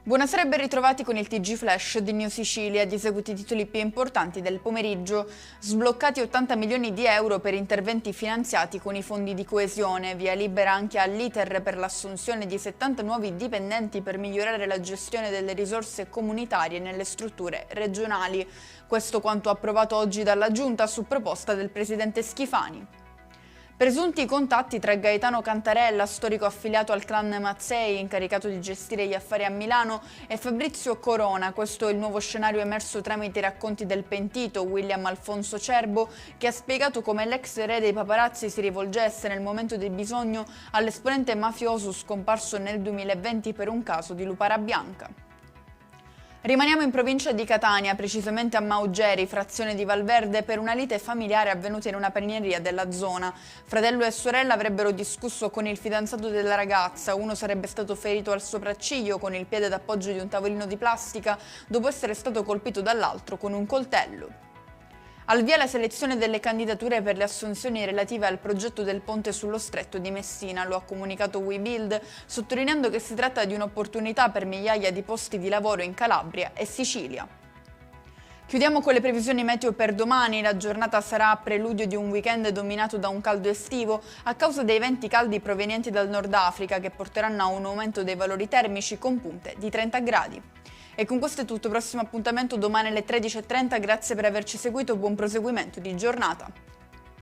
Buonasera e ben ritrovati con il TG Flash di New Sicilia. Di seguito i titoli più importanti del pomeriggio. Sbloccati 80 milioni di euro per interventi finanziati con i fondi di coesione. Via libera anche all'iter per l'assunzione di 70 nuovi dipendenti per migliorare la gestione delle risorse comunitarie nelle strutture regionali. Questo quanto approvato oggi dalla Giunta su proposta del presidente Schifani. Presunti contatti tra Gaetano Cantarella, storico affiliato al clan Mazzei, incaricato di gestire gli affari a Milano, e Fabrizio Corona. Questo è il nuovo scenario emerso tramite i racconti del pentito, William Alfonso Cerbo, che ha spiegato come l'ex re dei paparazzi si rivolgesse nel momento del bisogno all'esponente mafioso scomparso nel 2020 per un caso di lupara bianca. Rimaniamo in provincia di Catania, precisamente a Maugeri, frazione di Valverde, per una lite familiare avvenuta in una panineria della zona. Fratello e sorella avrebbero discusso con il fidanzato della ragazza, uno sarebbe stato ferito al sopracciglio con il piede d'appoggio di un tavolino di plastica, dopo essere stato colpito dall'altro con un coltello. Al via la selezione delle candidature per le assunzioni relative al progetto del ponte sullo stretto di Messina, lo ha comunicato WeBuild, sottolineando che si tratta di un'opportunità per migliaia di posti di lavoro in Calabria e Sicilia. Chiudiamo con le previsioni meteo per domani. La giornata sarà a preludio di un weekend dominato da un caldo estivo a causa dei venti caldi provenienti dal Nord Africa che porteranno a un aumento dei valori termici con punte di 30 gradi. E con questo è tutto, prossimo appuntamento domani alle 13:30, grazie per averci seguito, buon proseguimento di giornata.